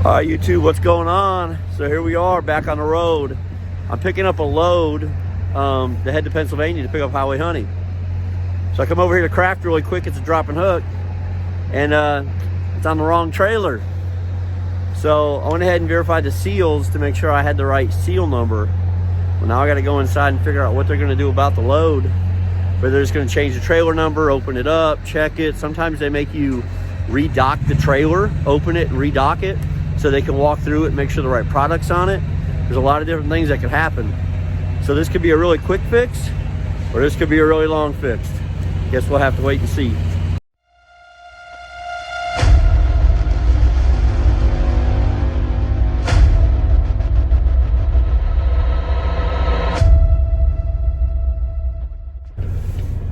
All right, YouTube, what's going on? So here we are back on the road. I'm picking up a load to head to Pennsylvania to pick up highway honey. So I come over here to Craft really quick. It's a drop and hook, and it's on the wrong trailer. So I went ahead and verified the seals to make sure I had the right seal number. Well, now I got to go inside and figure out what they're going to do about the load. Whether they're just going to change the trailer number, open it up, check it. Sometimes they make you redock the trailer, open it and redock it, so they can walk through it and make sure the right product's on it. There's a lot of different things that could happen. So this could be a really quick fix, or this could be a really long fix. Guess we'll have to wait and see.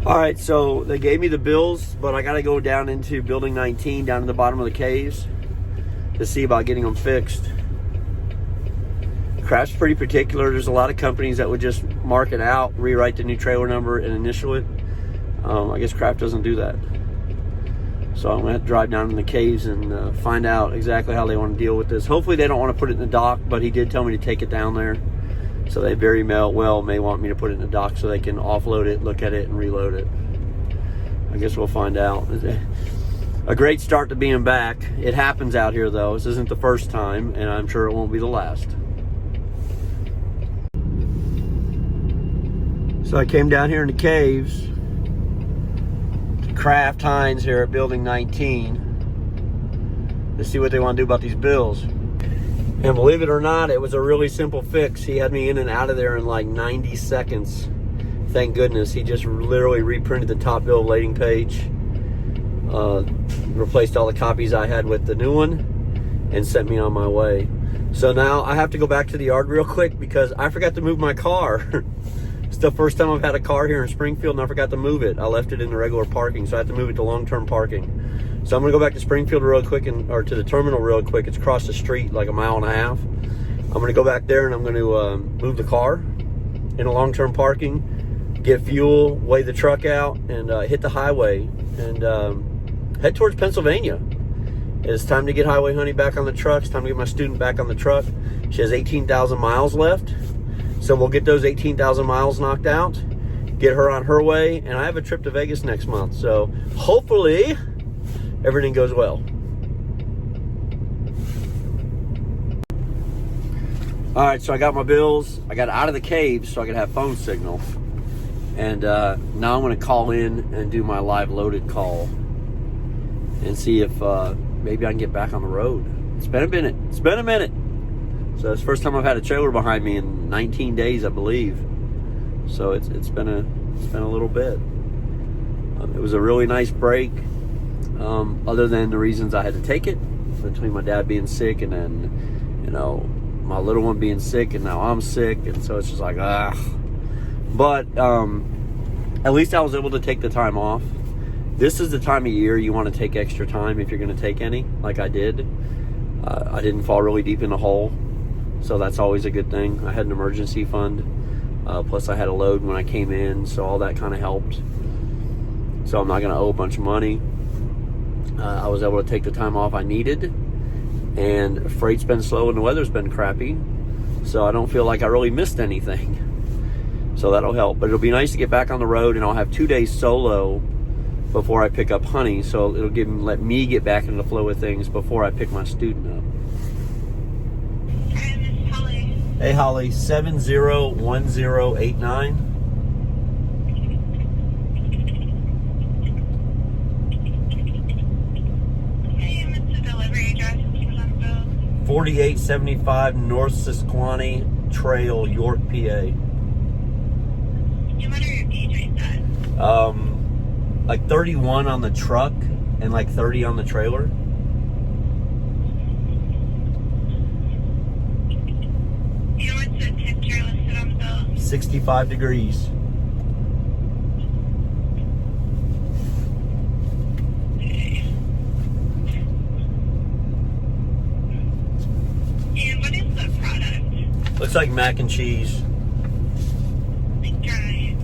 All right, so they gave me the bills, but I got to go down into building 19, down to the bottom of the caves, to see about getting them fixed. Craft's pretty particular. There's a lot of companies that would just mark it out, rewrite the new trailer number, and initial it. I guess Craft doesn't do that. So I'm gonna have to drive down in the caves and find out exactly how they want to deal with this. Hopefully they don't want to put it in the dock, but he did tell me to take it down there. So they very well may want me to put it in the dock so they can offload it, look at it, and reload it. I guess we'll find out. A great start to being back. It happens out here though. This isn't the first time, and I'm sure it won't be the last. So I came down here in the caves to Kraft Heinz here at building 19 to see what they want to do about these bills. And believe it or not, it was a really simple fix. He had me in and out of there in like 90 seconds. Thank goodness. He just literally reprinted the top bill of lading page, replaced all the copies I had with the new one, and sent me on my way. So now I have to go back to the yard real quick because I forgot to move my car. It's the first time I've had a car here in Springfield and I forgot to move it. I left it in the regular parking, so I have to move it to long-term parking. So I'm gonna go back to Springfield real quick, or to the terminal real quick. It's across the street, like a mile and a half. I'm gonna go back there and I'm gonna move the car in a long-term parking, get fuel, weigh the truck out, and hit the highway and head towards Pennsylvania. It's time to get highway honey back on the truck. It's time to get my student back on the truck. She has 18,000 miles left. So we'll get those 18,000 miles knocked out, get her on her way, and I have a trip to Vegas next month. So hopefully everything goes well. All right, so I got my bills. I got out of the caves so I could have phone signal. And now I'm gonna call in and do my live loaded call and see if maybe I can get back on the road. It's been a minute. So it's the first time I've had a trailer behind me in 19 days, I believe. So it's been a little bit. It was a really nice break. Other than the reasons I had to take it, between my dad being sick and then, you know, my little one being sick, and now I'm sick, and so it's just like, ah. But at least I was able to take the time off. This is the time of year you want to take extra time if you're going to take any, like I did. I didn't fall really deep in the hole, so that's always a good thing. I had an emergency fund, plus I had a load when I came in, so all that kind of helped. So I'm not going to owe a bunch of money. I was able to take the time off I needed, and freight's been slow and the weather's been crappy, so I don't feel like I really missed anything. So that'll help. But it'll be nice to get back on the road, and I'll have 2 days solo before I pick up honey, so it'll let me get back into the flow of things before I pick my student up. Hi, Miss Holly. Hey Holly, 701089. Hey, what's the delivery address for that bill? 4875 North Susquehanna Trail, York, PA. And what are your gauge rates at? Like 31 on the truck and like 30 on the trailer. And what's the temperature listed on the bill? 65 degrees. Okay. And what is the product? Looks like mac and cheese. Like dry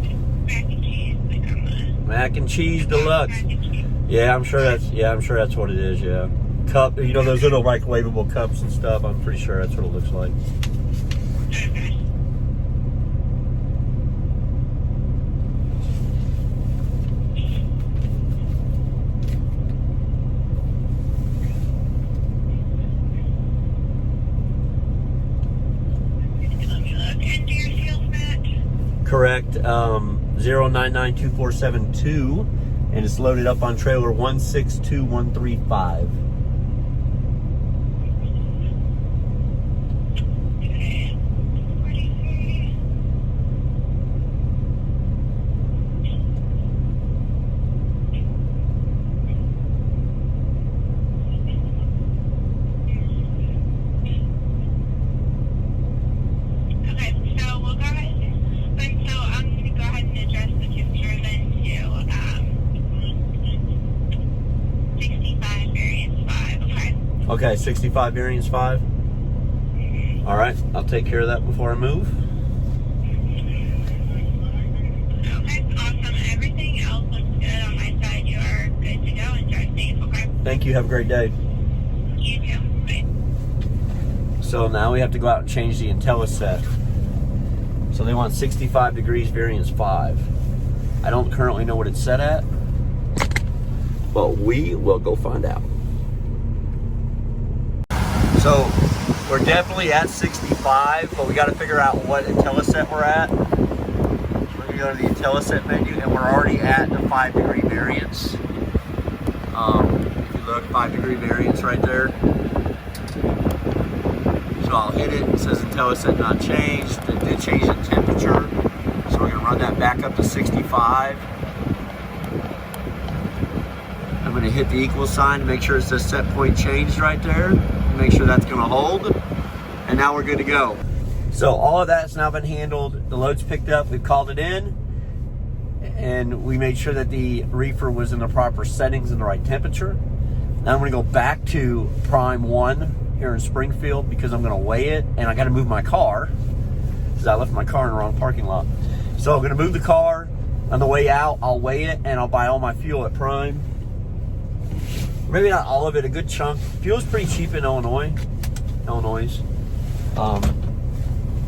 mac and cheese, like on the Mac and cheese deluxe. mac and cheese. Yeah, I'm sure that's what it is, yeah. cup, you know, those little microwavable cups and stuff. I'm pretty sure that's what it looks like. Okay. Let me look. And do your fuel match? Correct. 0992472, and it's loaded up on trailer 162135. Okay. 43. Okay, so we'll go ahead. And so I'm going to go ahead and adjust the temperature then to 65 variance 5. Okay. Okay, 65 variance 5. All right, I'll take care of that before I move. Okay, awesome. Everything else looks good on my side. You are good to go and drive safe, okay? Thank you. Have a great day. You too. Bye. So now we have to go out and change the IntelliSet. So they want 65 degrees variance 5. I don't currently know what it's set at, but we will go find out. So we're definitely at 65, but we got to figure out what IntelliSet we're at. We're going to go to the IntelliSet menu, and we're already at the 5 degree variance. If you look, 5 degree variance right there. So I'll hit it. It says IntelliSet not changed. It did change the temperature. So we're going to run that back up to 65. I'm going to hit the equal sign to make sure it says set point changed right there. Make sure that's going to hold. And now we're good to go. So all of that's now been handled. The load's picked up. We've called it in. And we made sure that the reefer was in the proper settings and the right temperature. Now I'm going to go back to Prime 1 here in Springfield because I'm going to weigh it, and I got to move my car because I left my car in the wrong parking lot. So I'm going to move the car. On the way out, I'll weigh it, and I'll buy all my fuel at Prime. Maybe not all of it, a good chunk. Fuel's pretty cheap in Illinois, for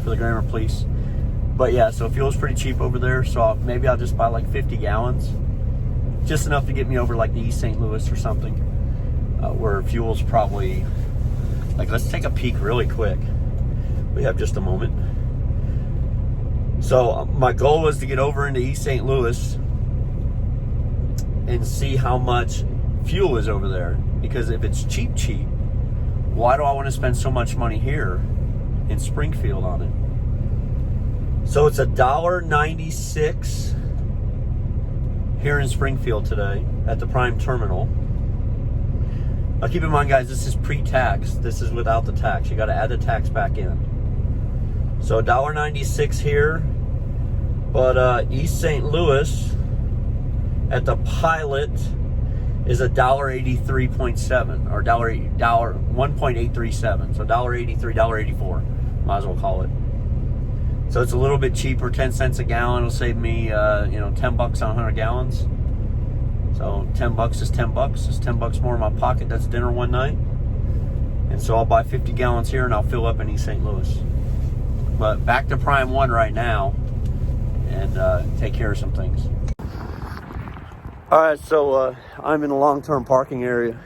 the grammar police. But yeah, so fuel's pretty cheap over there. So maybe I'll just buy like 50 gallons, just enough to get me over like the East St. Louis or something, where fuel's probably. Like, let's take a peek really quick. We have just a moment. So my goal was to get over into East St. Louis and see how much fuel is over there. Because if it's cheap, why do I want to spend so much money here in Springfield on it? So it's $1.96 here in Springfield today at the Prime Terminal. Now keep in mind, guys, this is pre-tax. This is without the tax. You got to add the tax back in. So $1.96 here, but East St. Louis at the Pilot is $1.83.7 or $1.837. So $1.83, $1.84. Might as well call it. So it's a little bit cheaper, 10 cents a gallon. It'll save me, $10 on 100 gallons. So $10 is $10. It's $10 more in my pocket. That's dinner one night. And so I'll buy 50 gallons here and I'll fill up in East St. Louis. But back to Prime 1 right now and take care of some things. All right, so I'm in a long-term parking area.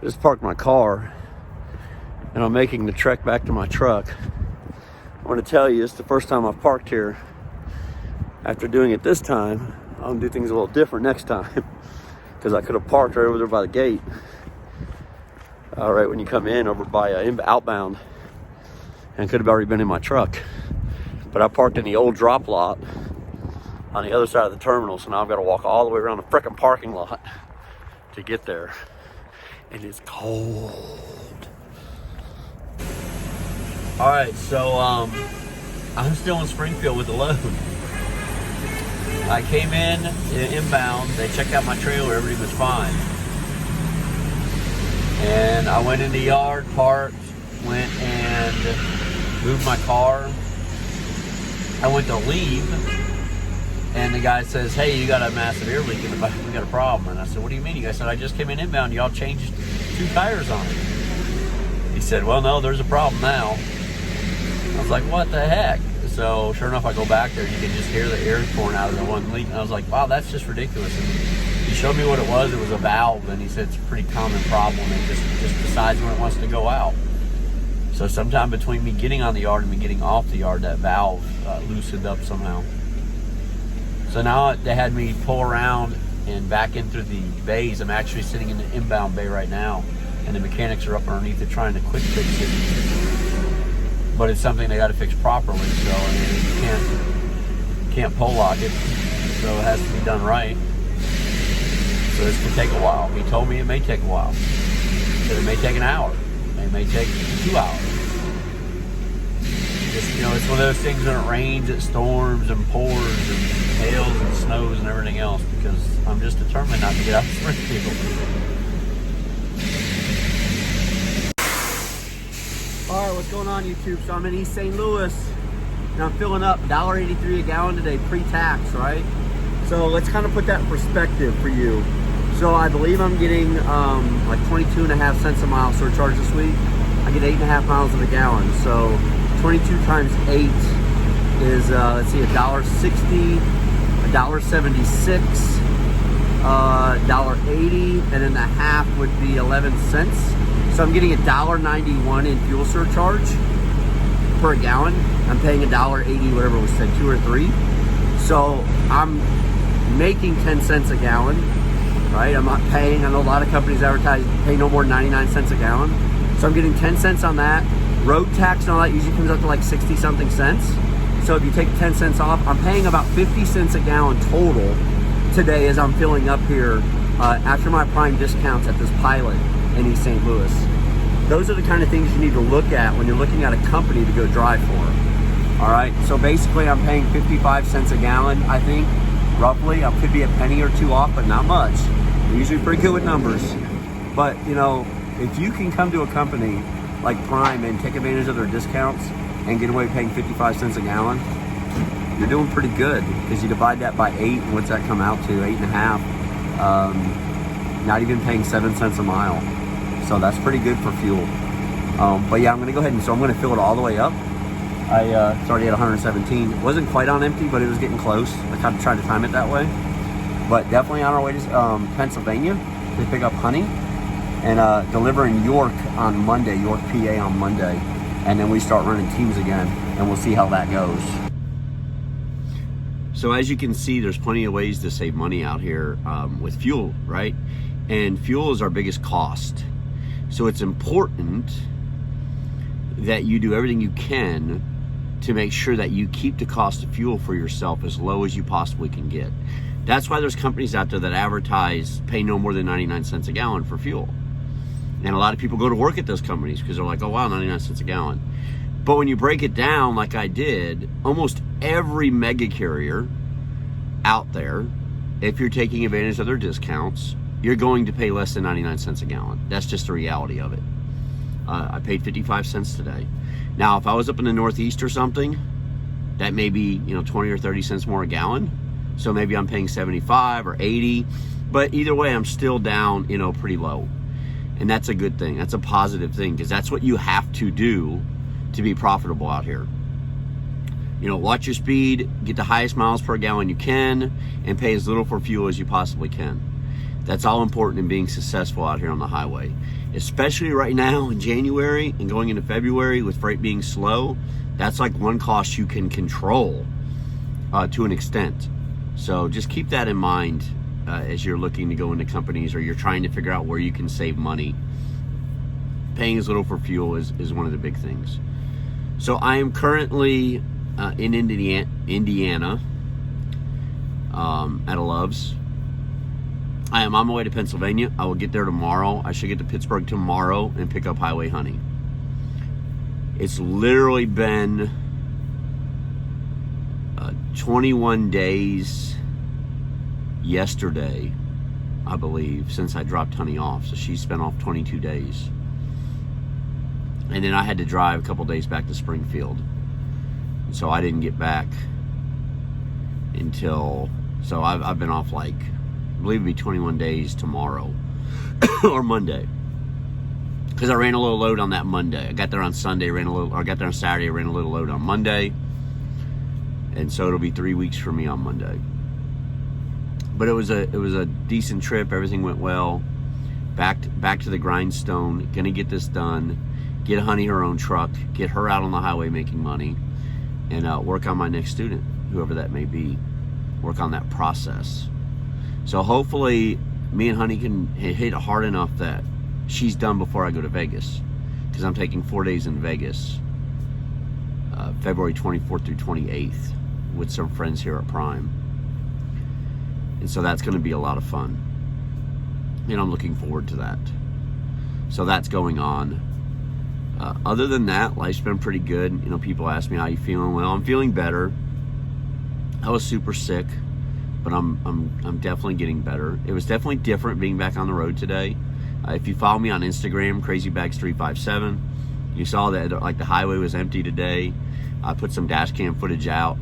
I just parked my car and I'm making the trek back to my truck. I want to tell you, it's the first time I've parked here. After doing it this time, I'm gonna do things a little different next time because I could have parked right over there by the gate. All right, when you come in over by outbound, and could have already been in my truck. But I parked in the old drop lot on the other side of the terminal, so now I've got to walk all the way around the frickin' parking lot to get there. And it's cold. All right, so I'm still in Springfield with the load. I came in inbound, they checked out my trailer, everything was fine. And I went in the yard, parked, went and moved my car. I went to leave, And the guy says, hey, you got a massive air leak in the back. We got a problem. And I said, what do you mean? You guys said, I just came in inbound. Y'all changed 2 tires on it. He said, well, no, there's a problem now. I was like, what the heck? So sure enough, I go back there. You can just hear the air pouring out of the one leak. And I was like, wow, that's just ridiculous. And he showed me what it was. It was a valve. And he said it's a pretty common problem. It just decides when it wants to go out. So sometime between me getting on the yard and me getting off the yard, that valve loosened up somehow. So now they had me pull around and back in through the bays. I'm actually sitting in the inbound bay right now, and the mechanics are up underneath it trying to quick fix it. But it's something they got to fix properly, so I mean, you can't pull lock it, so it has to be done right. So this could take a while. He told me it may take a while. He said it may take an hour. It may take 2 hours. Just, you know, it's one of those things when it rains, it storms and pours and hails and snows and everything else, because I'm just determined not to get out of the Springfield. All right, what's going on, YouTube? So I'm in East St. Louis, and I'm filling up $1.83 a gallon today, pre-tax, right? So let's kind of put that in perspective for you. So I believe I'm getting like 22.5 cents a mile surcharge this week. I get 8.5 miles in a gallon. So 22 times 8 is, let's see, $1.60, $1.76, $1.80, and then the half would be 11 cents. So I'm getting $1.91 in fuel surcharge per gallon. I'm paying $1.80, whatever was said, 2 or 3. So I'm making 10 cents a gallon, right? I'm not paying, I know a lot of companies advertise pay no more than 99 cents a gallon. So I'm getting 10 cents on that. Road tax and all that usually comes up to like 60 something cents. So if you take 10 cents off, I'm paying about 50 cents a gallon total today as I'm filling up here after my prime discounts at this pilot in East St. Louis. Those are the kind of things you need to look at when you're looking at a company to go drive for. All right, so basically I'm paying 55 cents a gallon, I think, roughly. I could be a penny or 2 off, but not much. I'm usually pretty good with numbers. But, you know, if you can come to a company like Prime and take advantage of their discounts and get away paying 55 cents a gallon, you're doing pretty good, because you divide that by 8, and what's that come out to? 8.5. Not even paying 7 cents a mile. So that's pretty good for fuel. But yeah, I'm gonna go ahead and so I'm gonna fill it all the way up. It's already at 117. It wasn't quite on empty, but it was getting close. I kind of tried to time it that way. But definitely on our way to Pennsylvania to pick up honey and deliver in York on Monday, York, PA on Monday. And then we start running teams again, and we'll see how that goes. So as you can see, there's plenty of ways to save money out here with fuel, right? And fuel is our biggest cost. So it's important that you do everything you can to make sure that you keep the cost of fuel for yourself as low as you possibly can get. That's why there's companies out there that advertise pay no more than 99 cents a gallon for fuel. And a lot of people go to work at those companies because they're like, oh wow, 99 cents a gallon. But when you break it down like I did, almost every mega carrier out there, if you're taking advantage of their discounts, you're going to pay less than 99 cents a gallon. That's just the reality of it. I paid 55 cents today. Now, if I was up in the Northeast or something, that may be, 20 or 30 cents more a gallon. So maybe I'm paying 75 or 80, but either way, I'm still down, pretty low. And that's a good thing. That's a positive thing, because that's what you have to do to be profitable out here. Watch your speed, get the highest miles per gallon you can, and pay as little for fuel as you possibly can. That's all important in being successful out here on the highway. Especially right now in January and going into February with freight being slow, that's like one cost you can control to an extent. So just keep that in mind as you're looking to go into companies or you're trying to figure out where you can save money. Paying as little for fuel is one of the big things. So I am currently in Indiana at a Love's. I am on my way to Pennsylvania. I will get there tomorrow. I should get to Pittsburgh tomorrow and pick up highway honey. It's literally been 21 days yesterday, I believe, since I dropped honey off. So she spent off 22 days. And then I had to drive a couple days back to Springfield. So I didn't get back until, so I've been off like, I believe it'd be 21 days tomorrow or Monday. Because I ran a little load on that Monday. I got there on Sunday, I got there on Saturday, ran a little load on Monday. And so it'll be 3 weeks for me on Monday. But it was a decent trip. Everything went well. Back to the grindstone. Gonna get this done. Get Honey her own truck. Get her out on the highway making money. And work on my next student, whoever that may be. Work on that process. So hopefully me and Honey can hit it hard enough that she's done before I go to Vegas. Because I'm taking 4 days in Vegas. February 24th through 28th. With some friends here at Prime. And so that's going to be a lot of fun. And I'm looking forward to that. So that's going on. Other than that, life's been pretty good. You know, people ask me, how you feeling? Well, I'm feeling better. I was super sick, but I'm definitely getting better. It was definitely different being back on the road today. If you follow me on Instagram, crazybags357, you saw that like the highway was empty today. I put some dash cam footage out.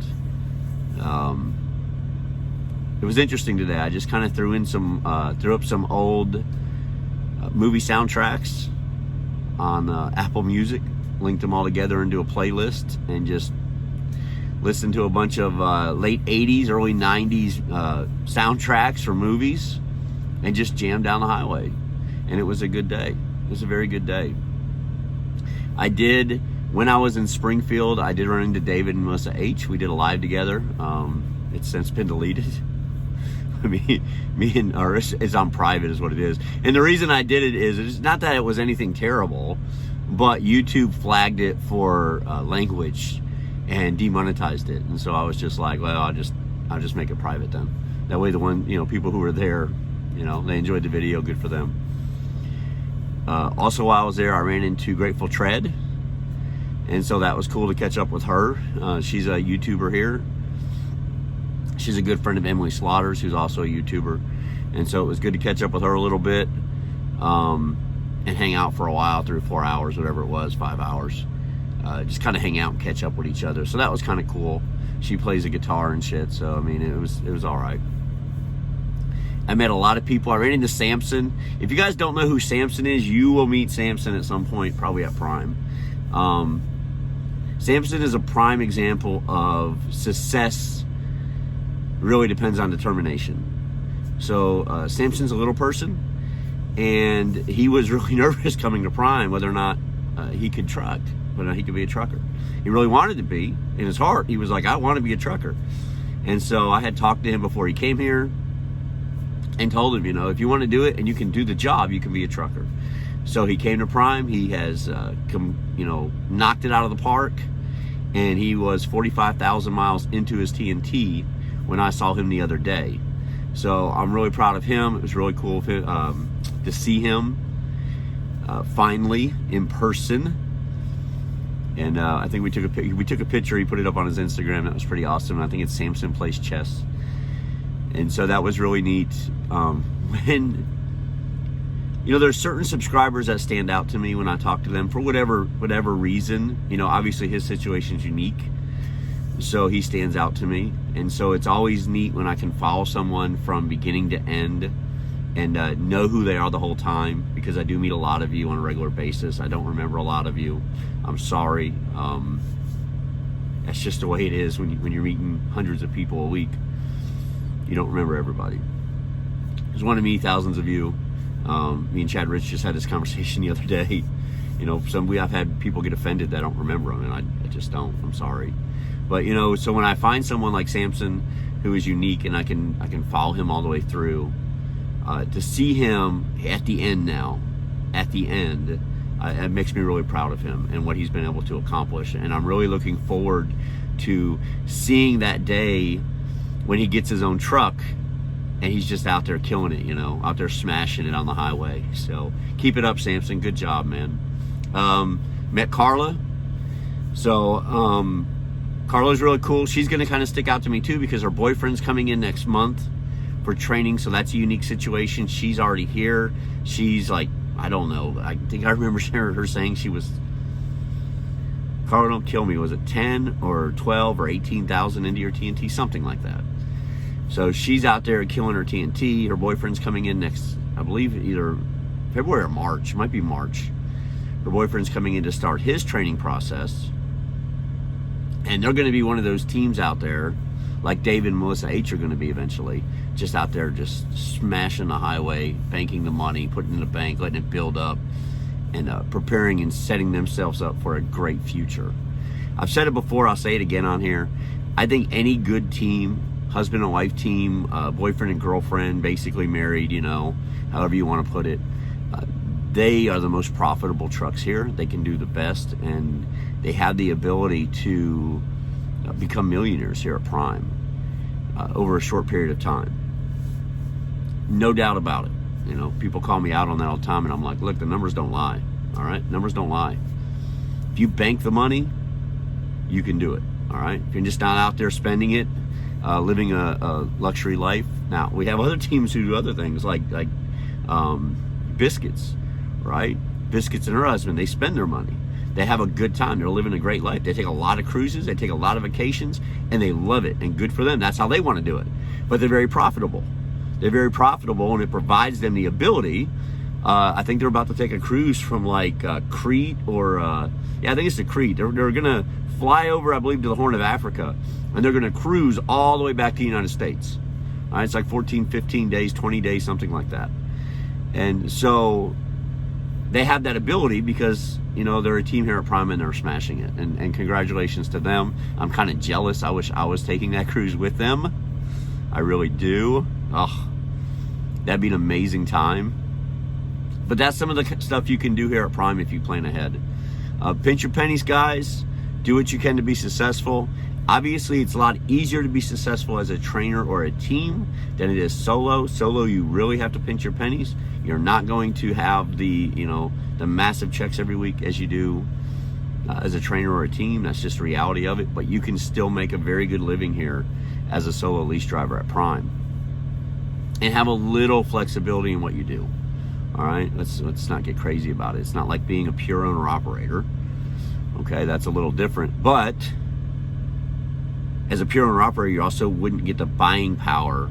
It was interesting today. I just kind of threw up some old movie soundtracks on Apple Music, linked them all together into a playlist, and just listened to a bunch of late 80s, early 90s soundtracks for movies, and just jammed down the highway. And it was a good day. It was a very good day. When I was in Springfield, I did run into David and Melissa H. We did a live together. It's since been deleted. It's on private is what it is. And the reason I did it is, it's not that it was anything terrible, but YouTube flagged it for language and demonetized it. And so I was just like, well, I'll just make it private then. That way people who were there, they enjoyed the video, good for them. Also, while I was there, I ran into Grateful Tread. And so that was cool to catch up with her. She's a YouTuber here. She's a good friend of Emily Slaughter's, who's also a YouTuber. And so it was good to catch up with her a little bit and hang out for a while, 3 or 4 hours, whatever it was, 5 hours. Just kind of hang out and catch up with each other. So that was kind of cool. She plays a guitar and shit. So, I mean, it was all right. I met a lot of people. I ran into Samson. If you guys don't know who Samson is, you will meet Samson at some point, probably at Prime. Samson is a prime example of success really depends on determination. So Samson's a little person, and he was really nervous coming to Prime whether or not he could truck, whether or not he could be a trucker. He really wanted to be. In his heart, he was like, I want to be a trucker. And so I had talked to him before he came here and told him, if you want to do it and you can do the job, you can be a trucker. So he came to Prime. He has, knocked it out of the park, and he was 45,000 miles into his TNT when I saw him the other day. So I'm really proud of him. It was really cool to see him finally in person. And I think we took a picture. He put it up on his Instagram. That was pretty awesome. I think it's Samson Plays Chess. And so that was really neat. When there's certain subscribers that stand out to me when I talk to them for whatever reason. Obviously his situation's unique, so he stands out to me. And so it's always neat when I can follow someone from beginning to end and know who they are the whole time, because I do meet a lot of you on a regular basis. I don't remember a lot of you. I'm sorry. That's just the way it is when you're meeting hundreds of people a week. You don't remember everybody. There's one of me, thousands of you. Me and Chad Rich just had this conversation the other day. I've had people get offended that I don't remember them, and I just don't. I'm sorry. But so when I find someone like Samson who is unique and I can follow him all the way through, to see him at the end, it makes me really proud of him and what he's been able to accomplish. And I'm really looking forward to seeing that day when he gets his own truck and he's just out there killing it, out there smashing it on the highway. So keep it up, Samson. Good job, man. Met Carla. So Carla's really cool. She's going to kind of stick out to me too, because her boyfriend's coming in next month for training. So that's a unique situation. She's already here. She's like, I don't know. I think I remember her saying she was, Carla, don't kill me. Was it 10 or 12 or 18,000 into your TNT? Something like that. So she's out there killing her TNT. Her boyfriend's coming in next, I believe, either February or March. It might be March. Her boyfriend's coming in to start his training process. And they're going to be one of those teams out there, like David and Melissa H are going to be eventually, just out there just smashing the highway, banking the money, putting it in the bank, letting it build up, and preparing and setting themselves up for a great future. I've said it before, I'll say it again on here. I think any good team, husband and wife team, boyfriend and girlfriend, basically married, however you want to put it, they are the most profitable trucks here. They can do the best, and they have the ability to become millionaires here at Prime over a short period of time. No doubt about it. People call me out on that all the time, and I'm like, look, the numbers don't lie. All right, numbers don't lie. If you bank the money, you can do it. All right, if you're just not out there spending it, living a luxury life. Now we have other teams who do other things like Biscuits, right? Biscuits and her husband, they spend their money. They have a good time. They're living a great life. They take a lot of cruises. They take a lot of vacations, and they love it. And good for them. That's how they want to do it. But they're very profitable. They're very profitable, and it provides them the ability. I think they're about to take a cruise from Crete or I think it's to Crete. They're going to fly over, I believe, to the Horn of Africa, and they're going to cruise all the way back to the United States. All right, it's like 14, 15 days, 20 days, something like that. And so they have that ability because, they're a team here at Prime and they're smashing it. And congratulations to them. I'm kind of jealous. I wish I was taking that cruise with them. I really do. Oh, that'd be an amazing time. But that's some of the stuff you can do here at Prime if you plan ahead. Pinch your pennies, guys. Do what you can to be successful. Obviously, it's a lot easier to be successful as a trainer or a team than it is solo. Solo, you really have to pinch your pennies. You're not going to have the massive checks every week as you do as a trainer or a team. That's just the reality of it. But you can still make a very good living here as a solo lease driver at Prime and have a little flexibility in what you do. All right, let's not get crazy about it. It's not like being a pure owner operator. Okay, that's a little different. But as a pure owner operator, you also wouldn't get the buying power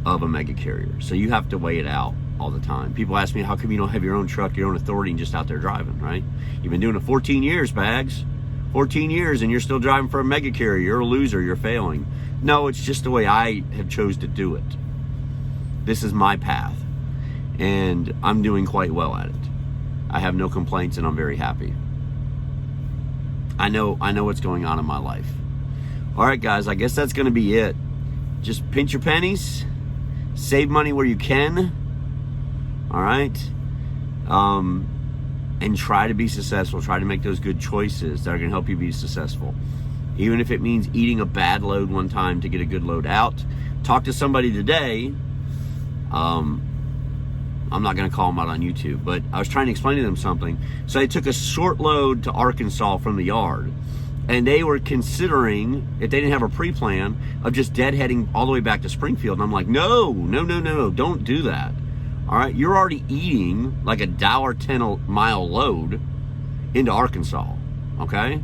of a mega carrier. So you have to weigh it out all the time. People ask me, how come you don't have your own truck, your own authority, and just out there driving, right? You've been doing it 14 years, Bags. 14 years, and you're still driving for a mega carrier. You're a loser. You're failing. No, it's just the way I have chose to do it. This is my path, and I'm doing quite well at it. I have no complaints, and I'm very happy. I know what's going on in my life. All right, guys, I guess that's going to be it. Just pinch your pennies, save money where you can, all right? And try to be successful. Try to make those good choices that are going to help you be successful. Even if it means eating a bad load one time to get a good load out. Talk to somebody today. I'm not going to call them out on YouTube, but I was trying to explain to them something. So they took a short load to Arkansas from the yard, and they were considering, if they didn't have a pre-plan, of just deadheading all the way back to Springfield. And I'm like, no, don't do that. All right, you're already eating like $1.10 a mile load into Arkansas, okay?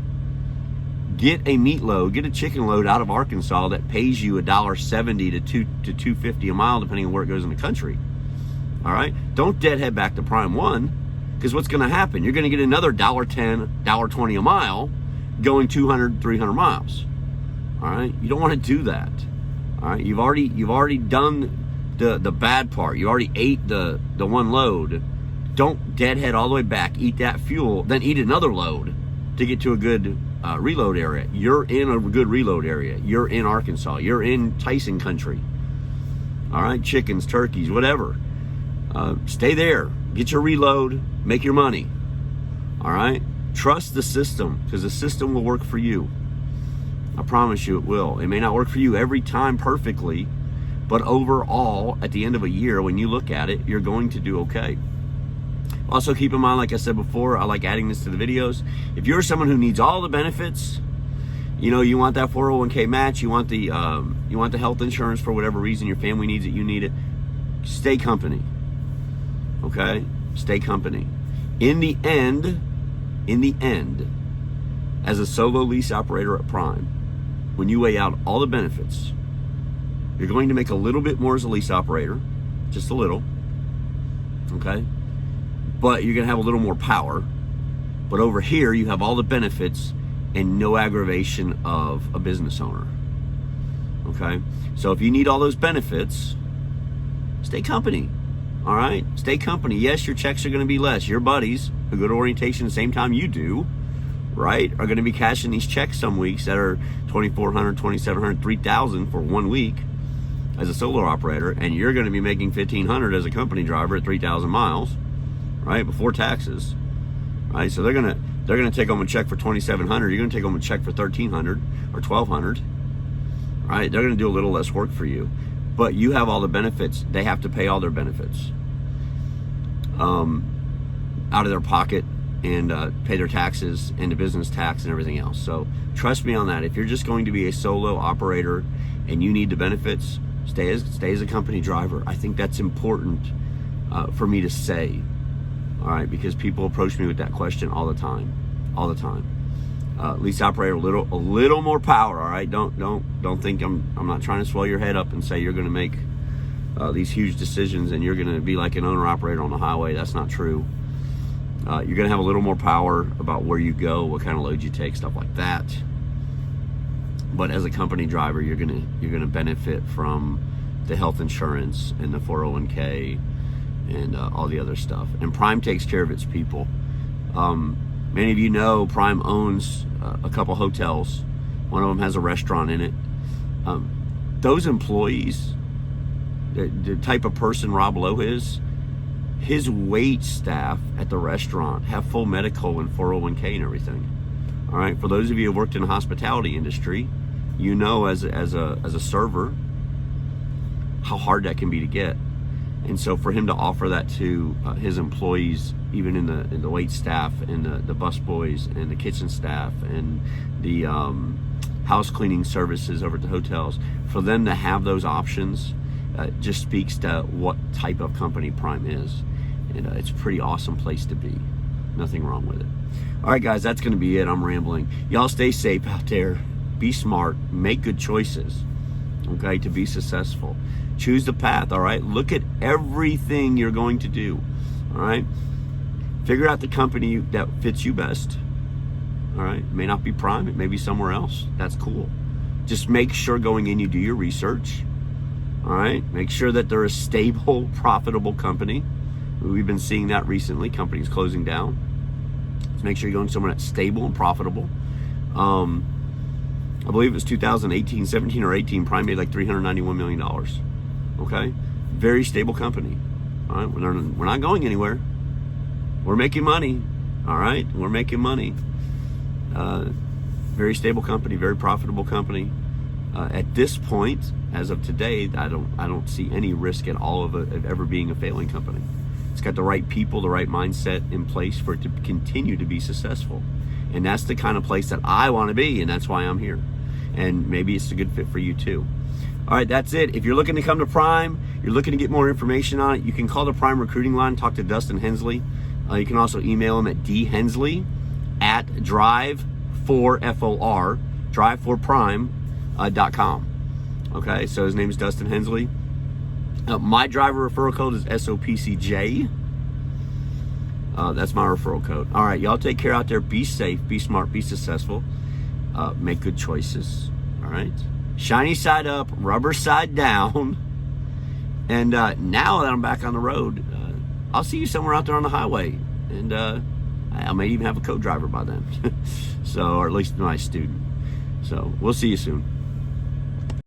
Get a meat load, get a chicken load out of Arkansas that pays you $1.70 to $2.50 a mile, depending on where it goes in the country. All right, don't deadhead back to Prime 1, because what's going to happen? You're going to get another $1.10, $1.20 a mile going 200, 300 miles. All right, you don't want to do that. All right, you've already done the bad part. You already ate the one load. Don't deadhead all the way back, eat that fuel, then eat another load to get to a good reload area. You're in a good reload area. You're in Arkansas. You're in Tyson country. All right, chickens, turkeys, whatever. Stay there. Get your reload. Make your money. All right? Trust the system, because the system will work for you. I promise you it will. It may not work for you every time perfectly, but overall, at the end of a year, when you look at it, you're going to do okay. Also, keep in mind, like I said before, I like adding this to the videos. If you're someone who needs all the benefits, you want that 401k match, you want the health insurance for whatever reason, your family needs it, you need it, stay company. Okay? Stay company. In the end, as a solo lease operator at Prime, when you weigh out all the benefits, You're going to make a little bit more as a lease operator, just a little, okay? But you're gonna have a little more power. But over here, you have all the benefits and no aggravation of a business owner, okay? So if you need all those benefits, stay company, all right? Stay company. Yes, your checks are gonna be less. Your buddies who go to orientation the same time you do, right, are gonna be cashing these checks some weeks that are $2,400, $2,700, $3,000 for 1 week as a solo operator, and you're gonna be making $1,500 as a company driver at 3,000 miles, right, before taxes, right? So they're gonna take home a check for $2,700. You're gonna take home a check for $1,300 or $1,200, right? They're gonna do a little less work for you, but you have all the benefits. They have to pay all their benefits out of their pocket and pay their taxes and the business tax and everything else. So trust me on that. If you're just going to be a solo operator and you need the benefits, stay as a company driver. I think that's important for me to say, all right, because people approach me with that question all the time. Lease operator, a little more power, all right? Don't think I'm not trying to swell your head up and say you're going to make these huge decisions and you're going to be like an owner operator on the highway. That's not true. You're going to have a little more power about where you go, what kind of loads you take, stuff like that. But as a company driver, you're gonna benefit from the health insurance and the 401k and all the other stuff. And Prime takes care of its people. Many of you know Prime owns a couple hotels. One of them has a restaurant in it. Those employees, the type of person Rob Lowe is, his wait staff at the restaurant have full medical and 401k and everything. All right, for those of you who worked in the hospitality industry, you know as a server how hard that can be to get. And so for him to offer that to his employees, even in the wait staff and the bus boys and the kitchen staff and the house cleaning services over at the hotels, for them to have those options just speaks to what type of company Prime is. And it's a pretty awesome place to be. Nothing wrong with it. All right, guys, that's going to be it. I'm rambling. Y'all stay safe out there. Be smart. Make good choices, okay, to be successful. Choose the path, all right? Look at everything you're going to do, all right? Figure out the company that fits you best, all right? It may not be Prime. It may be somewhere else. That's cool. Just make sure going in you do your research, all right? Make sure that they're a stable, profitable company. We've been seeing that recently, companies closing down. So make sure you're going somewhere that's stable and profitable. I believe it was 2018, 17 or 18, Prime made like $391 million. Okay? Very stable company. All right? We're not going anywhere. We're making money. All right? We're making money. Very stable company, very profitable company. At this point, as of today, I don't see any risk at all of ever being a failing company. It's got the right people, the right mindset in place for it to continue to be successful. And that's the kind of place that I want to be, and that's why I'm here. And maybe it's a good fit for you too. All right, that's it. If you're looking to come to Prime, you're looking to get more information on it, you can call the Prime recruiting line, talk to Dustin Hensley. You can also email him at drive4prime.com. Okay, so his name is Dustin Hensley. My driver referral code is SOPCJ. That's my referral code. All right, y'all take care out there. Be safe, be smart, be successful. Make good choices. All right. Shiny side up, rubber side down. And now that I'm back on the road, I'll see you somewhere out there on the highway. And I may even have a co-driver by then. So, or at least my student. So we'll see you soon.